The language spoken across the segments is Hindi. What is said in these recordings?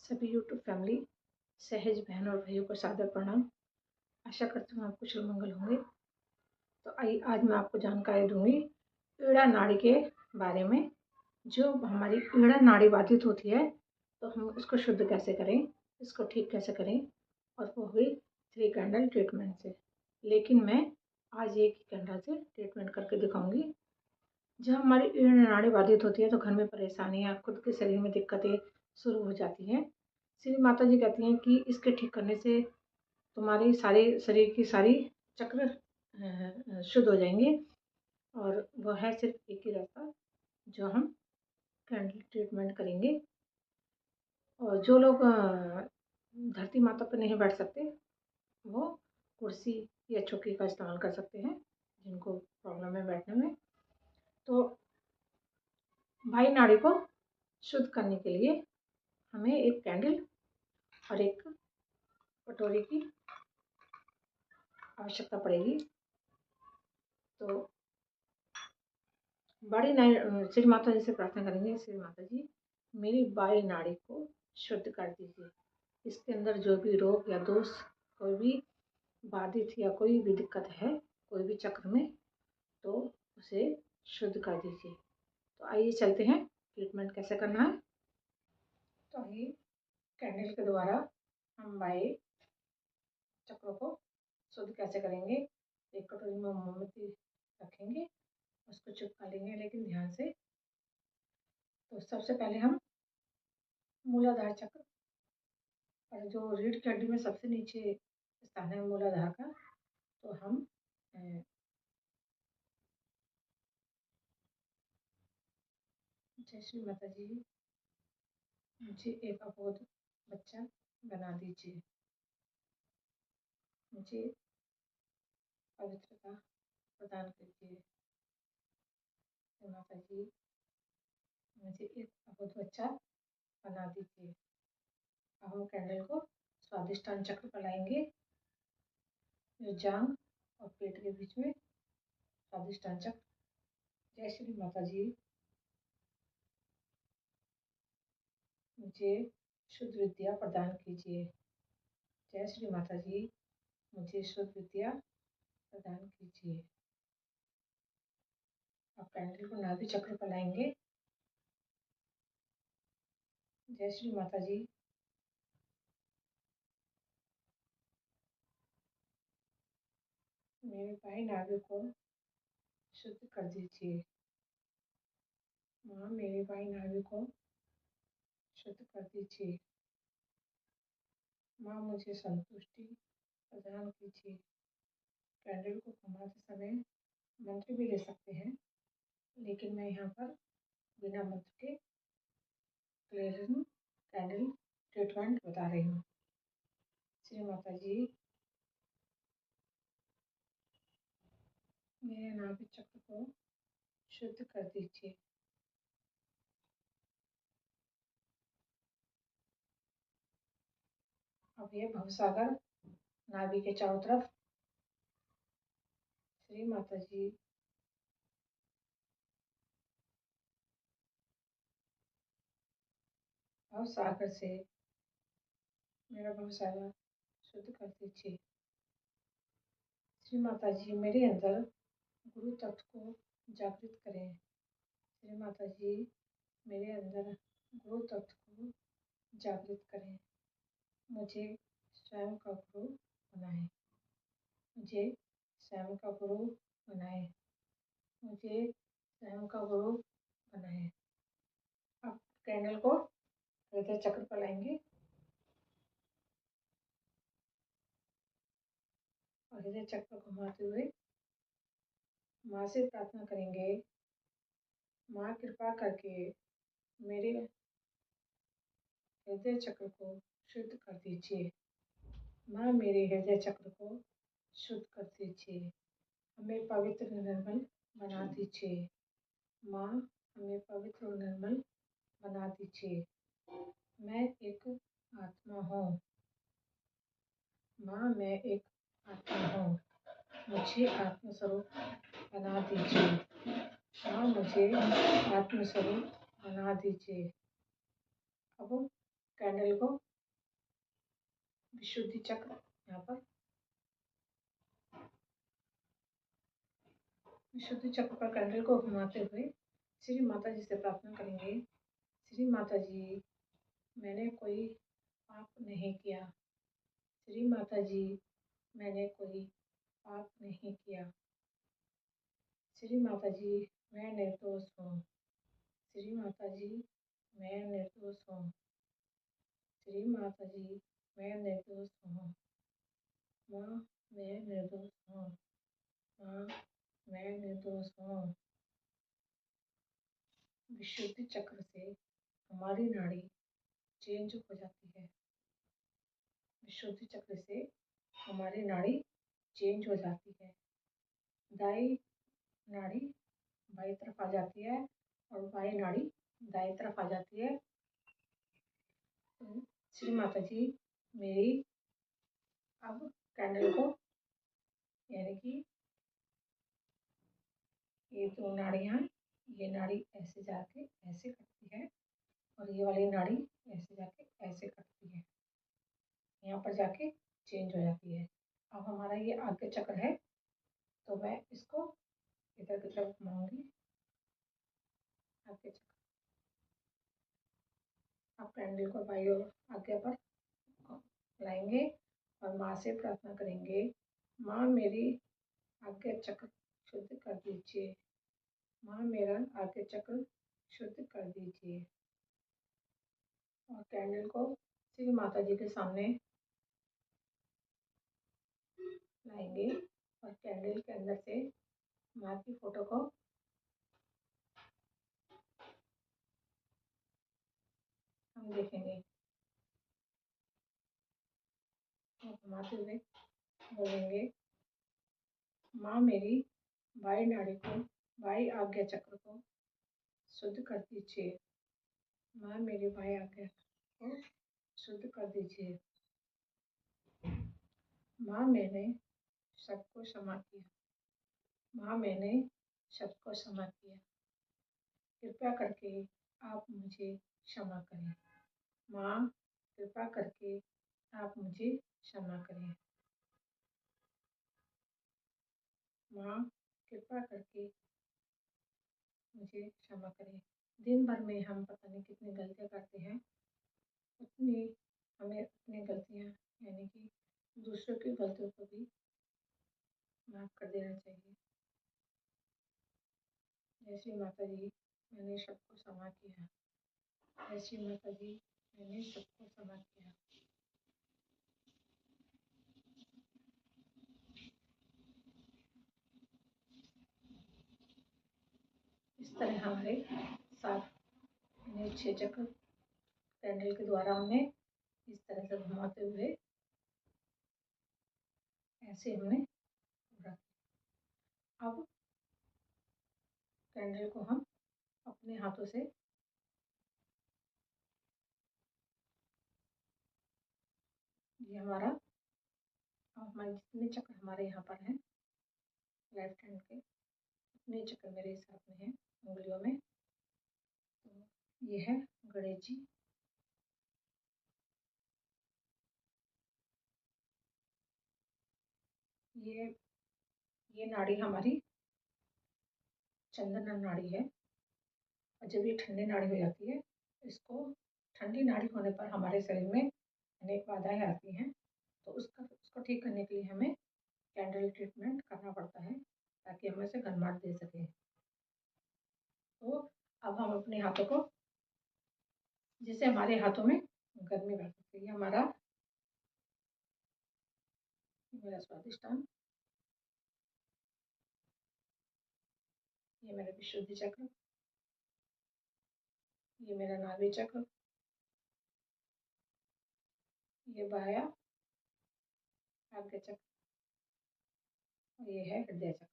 सभी यूट्यूब फैमिली, सहज बहन और भाइयों को सादर प्रणाम। आशा करती हूँ आप कुशल मंगल होंगे। तो आइए आज मैं आपको जानकारी दूंगी ईड़ा नाड़ी के बारे में। जो हमारी ईड़ा नाड़ी बाधित होती है तो हम इसको शुद्ध कैसे करें, इसको ठीक कैसे करें, और वो हुई 3 कैंडल ट्रीटमेंट से। लेकिन मैं आज एक ही कैंडल से ट्रीटमेंट करके दिखाऊंगी। जब हमारी ईड़ नाड़ी बाधित होती है तो घर में परेशानियाँ, खुद के शरीर में दिक्कतें शुरू हो जाती हैं। श्री माता जी कहती हैं कि इसके ठीक करने से तुम्हारी सारे शरीर की सारी चक्र शुद्ध हो जाएंगे। और वह है सिर्फ एक ही रास्ता, जो हम कैंडल ट्रीटमेंट करेंगे। और जो लोग धरती माता पर नहीं बैठ सकते, वो कुर्सी या चौकी का इस्तेमाल कर सकते हैं, जिनको प्रॉब्लम है बैठने में। तो भाई नाड़ी को शुद्ध करने के लिए हमें एक कैंडल और एक कटोरी की आवश्यकता पड़ेगी। तो बड़ी नाड़ी श्री माता जी से प्रार्थना करेंगे, श्री माता जी मेरी बाई नाड़ी को शुद्ध कर दीजिए। इसके अंदर जो भी रोग या दोष, कोई भी बाधित या कोई भी दिक्कत है कोई भी चक्र में, तो उसे शुद्ध कर दीजिए। तो आइए चलते हैं ट्रीटमेंट कैसे करना है। तो आइए कैंडल के द्वारा हम बाई चक्रों को शुद्ध कैसे करेंगे। एक कटोरी में मोमबत्ती रखेंगे, उसको चिपका लेंगे लेकिन ध्यान से। तो सबसे पहले हम मूलाधार चक्र और जो रीढ़ की हड्डी में सबसे नीचे स्थान है मूलाधार का, तो हम जय श्री माता जी, मुझे एक अबोध बच्चा बना दीजिए, मुझे पवित्रता प्रदान कीजिए। माता जी मुझे एक अबोध बच्चा बना दीजिए। अब हम कैंडल को स्वादिष्टान चक्र पर लाएंगे, जो जांग और पेट के बीच में स्वादिष्टान चक्र। जय श्री माता जी, मुझे शुद्ध विद्या प्रदान कीजिए। जय श्री माता जी, मुझे शुद्ध विद्या प्रदान कीजिए। अब कैंडल को नाभि चक्र पर लाएंगे। जय श्री माता जी, मेरे बाएं नाभि को शुद्ध कर दीजिए। माँ मेरे बाएं नाभि को शुद्ध कर दीजिए। माँ मुझे संतुष्टि प्रदान कीजिए। कैंडल को घुमाते समय मंत्र भी ले सकते हैं, लेकिन मैं यहाँ पर बिना मंत्र के क्लेरिंग कैंडल ट्रीटमेंट बता रही हूँ। श्री माता जी मेरे नाभि चक्र को शुद्ध कर दीजिए। अब ये भवसागर नाभि के चारों तरफ। श्री माता जी भवसागर से मेरा भवसागर शुद्ध कर दीजिए। श्री माता जी मेरे अंदर गुरु तत्व को जागृत करें। श्री माता जी मेरे अंदर गुरु तत्व को जागृत करें। मुझे स्वयं का गुरु बनाएं। मुझे स्वयं का गुरु बनाएं। मुझे स्वयं का गुरु बनाएं। अब कैंडल को हृदय चक्र पर लाएंगे और हृदय चक्र को घुमाते हुए माँ से प्रार्थना करेंगे, माँ कृपा करके मेरे हृदय चक्र को शुद्ध कर दीजिए। माँ मेरे हृदय चक्र को शुद्ध कर दीजिए। हमें पवित्र निर्मल बना दीजिए। माँ हमें पवित्र और निर्मल बना दीजिए। मैं एक आत्मा हूँ। माँ मैं एक आत्मा हूँ। मुझे आत्मस्वरूप बना दीजिए। माँ मुझे आत्मस्वरूप बना दीजिए। अब कैंडल को विशुद्धि चक्र यहाँ पर विशुद्धि चक्र पर कैंडल को घुमाते हुए श्री माता जी से प्रार्थना करेंगे। श्री माता जी, मैंने कोई पाप नहीं किया। श्री माता जी, मैंने कोई पाप नहीं किया। श्री माता जी, मैं निर्दोष हूँ। श्री माता जी, मैं निर्दोष हूँ। श्री माता जी, मैं निर्दोष हूँ। माँ, मैं निर्दोष हूँ। माँ, मैं निर्दोष हूँ। विशुद्धि चक्र से हमारी नाड़ी चेंज हो जाती है। विशुद्धि चक्र से हमारी नाड़ी चेंज हो जाती है। दाई नाड़ी बाई तरफ आ जाती है और बाई नाड़ी दाई तरफ आ जाती है। तो श्री माता जी, मेरी अब कैंडल को, यानी कि ये दो नाड़ियाँ, ये नाड़ी ऐसे जाके ऐसे कटती है और ये वाली नाड़ी ऐसे जाके ऐसे कटती है, यहाँ पर जाके चेंज हो जाती है। अब हमारा ये आज्ञा चक्र है, तो मैं इसको इधर की तरफ घुमाऊंगी। आज्ञा चक्र, अब कैंडल को बाई ओर आज्ञा पर लाएंगे और माँ से प्रार्थना करेंगे। माँ, मेरी आज्ञा चक्र शुद्ध कर दीजिए। माँ, मेरा आज्ञा चक्र शुद्ध कर दीजिए। और कैंडल को श्री माता जी के सामने लाएंगे और कैंडल के अंदर से माँ की फोटो को हम देखेंगे और घुमाते हुए बोलेंगे। माँ, मेरी बाई नाड़ी को, बाई आज्ञा चक्र को शुद्ध कर दीजिए। माँ, मेरी बाई आज्ञा को शुद्ध कर दीजिए। माँ, मैंने सबको क्षमा किया। माँ, मैंने सबको क्षमा किया। कृपया करके आप मुझे क्षमा करें। माँ, कृपा करके आप मुझे क्षमा करें। माँ, कृपा करके मुझे क्षमा करें। दिन भर में हम पता नहीं कितनी गलतियाँ करते हैं, उतनी हमें अपनी गलतियाँ, यानी कि दूसरों की गलतियों को भी माफ़ कर देना चाहिए। जय श्री माता जी, मैंने सबको क्षमा किया। जय श्री माता जी, मैंने सबको क्षमा किया। इस तरह हमारे 7 यानी 6 चक्र कैंडल के द्वारा हमने इस तरह से घुमाते हुए ऐसे हमने पूरा। अब कैंडल को हम अपने हाथों से ये हमारा, अब हमारे जितने चक्र हमारे यहाँ पर हैं लेफ्ट हैंड के, उतने चक्र मेरे इस हाथ में हैं उंगलियों में। तो ये है गणेश जी। ये नाड़ी हमारी चंदन नाड़ी है और जब ये ठंडी नाड़ी हो जाती है, इसको ठंडी नाड़ी होने पर हमारे शरीर में अनेक बाधाएं आती हैं, तो उसको ठीक करने के लिए हमें कैंडल ट्रीटमेंट करना पड़ता है ताकि हम इसे गर्माहट दे सकें। तो अब हम अपने हाथों को, जिससे हमारे हाथों में गर्मी बढ़ सकती है, मेरा स्वादिष्टान, ये मेरा विशुद्धि चक्र, ये मेरा नाभि चक्र, ये बाया आज्ञा चक्र और ये है हृदय चक्र।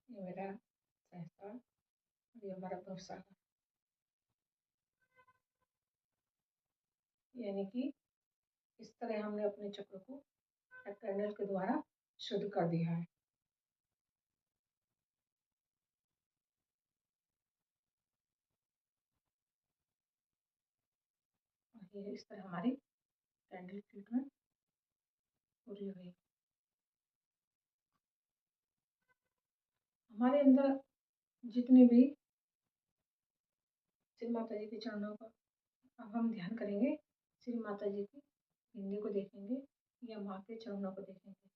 ये मेरा सहस्त्रार और ये हमारा भवसागर, यानी कि इस तरह हमने अपने चक्र को कैंडल के द्वारा शुद्ध कर दिया है। ये इस तरह हमारी कैंडल ट्रीटमेंट पूरी हुई। हमारे अंदर जितने भी श्री माता जी के चरणों का अब हम ध्यान करेंगे, श्री माता जी की बिंदी को देखेंगे या माँ के चरणों को देखेंगे।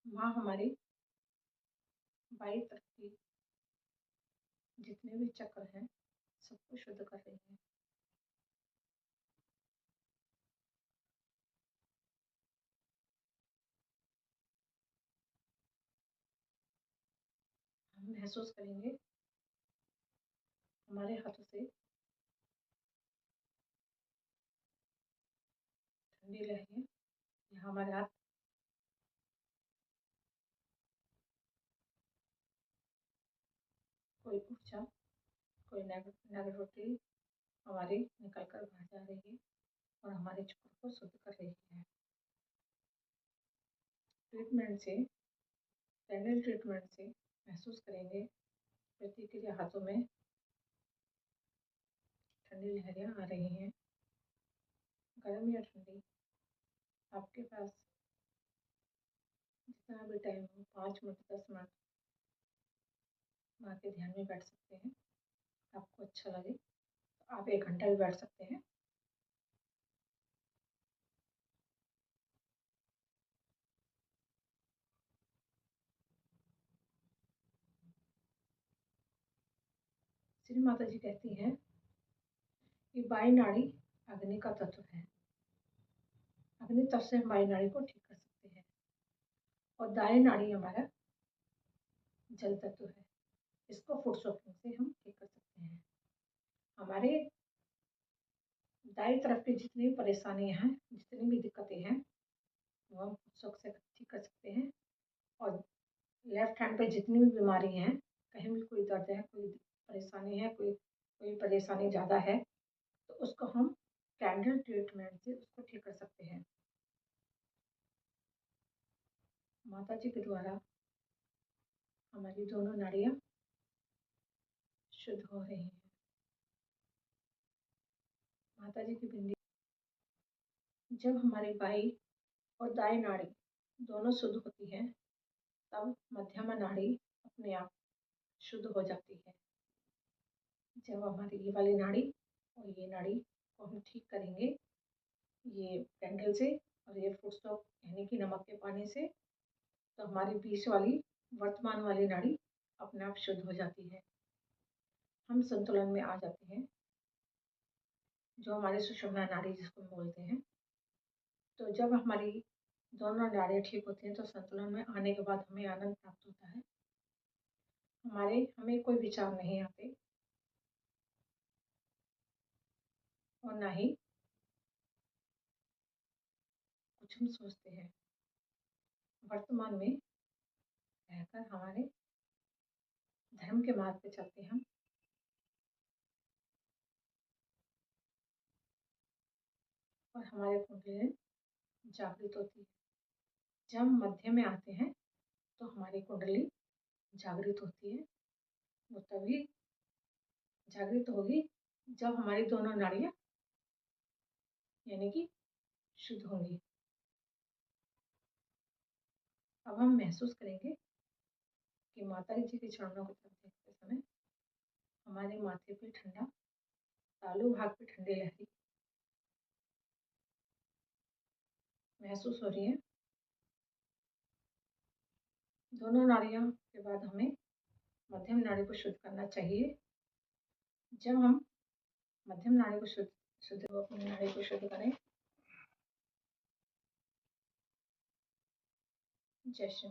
माँ हमारी बाई तरफ की जितने भी चक्र हैं सबको शुद्ध कर रही है। हम महसूस करेंगे हमारे हाथों से ठंडी लहरें या हमारे हाथ कोई ऊर्जा, कोई नेगेटिविटी हमारी निकल कर बाहर जा रही है और हमारे चक्र को शुद्ध कर रही है। ट्रीटमेंट से, कैंडल ट्रीटमेंट से महसूस करेंगे प्रतिक्रिया हाथों में ठंडी लहरें आ रही हैं, गर्म या ठंडी। आपके पास जितना भी टाइम हो, 5 मिनट 10 मिनट माँ के ध्यान में बैठ सकते हैं। आपको अच्छा लगे तो आप 1 घंटा भी बैठ सकते हैं। श्री माता जी कहती हैं कि बाई नाड़ी अग्नि का तत्व है। अग्नि तत्व से हम बाई नाड़ी को ठीक कर सकते हैं और दाएं नाड़ी हमारा जल तत्व है। इसको फुट सोकिंग से हम ठीक कर सकते हैं। हमारे दाएं तरफ की जितनी भी परेशानियां हैं, जितनी भी दिक्कतें हैं, वो हम फुट सोक से ठीक कर सकते हैं। और लेफ्ट हैंड पे जितनी भी बीमारी हैं, कहीं भी कोई दर्द है, कोई परेशानी है, कोई कोई परेशानी ज़्यादा है, तो उसको हम कैंडल ट्रीटमेंट से उसको ठीक कर सकते हैं। माता जी के द्वारा हमारी दोनों नाड़ियाँ शुद्ध हो रही हैं। माता जी की बिंदी जब हमारी बाई और दाई नाड़ी दोनों शुद्ध होती है, तब मध्यमा नाड़ी अपने आप शुद्ध हो जाती है। जब हमारी ये वाली नाड़ी और ये नाड़ी को हम ठीक करेंगे, ये कैंडल से और ये फुट सोक यानी कि नमक के पानी से, तो हमारी बीच वाली वर्तमान वाली नाड़ी अपने आप शुद्ध हो जाती है। हम संतुलन में आ जाते हैं, जो हमारी सुषुम्ना नाड़ी जिसको हम बोलते हैं। तो जब हमारी दोनों नाड़ियाँ ठीक होती हैं, तो संतुलन में आने के बाद हमें आनंद प्राप्त होता है। हमें कोई विचार नहीं आते और ना ही कुछ हम सोचते हैं। वर्तमान में रहकर हमारे धर्म के मार्ग पे चलते हैं हम, और हमारे कुंडली जागृत होती है। जब हम मध्य में आते हैं तो हमारी कुंडली जागृत होती है। वो तभी जागृत होगी जब हमारी दोनों नाड़ियाँ यानी कि शुद्ध होंगी। अब हम महसूस करेंगे कि माता जी के चरणों की तरफ देखते समय हमारे माथे पे ठंडा, तालू भाग पे ठंडी लहरी महसूस हो रही है। दोनों नाड़ियों के बाद हमें मध्यम नाड़ी को शुद्ध करना चाहिए। जब हम मध्यम नाड़ी को शुद्ध शुद्ध अपनी नाड़ी को शुद्ध करें। जय श्री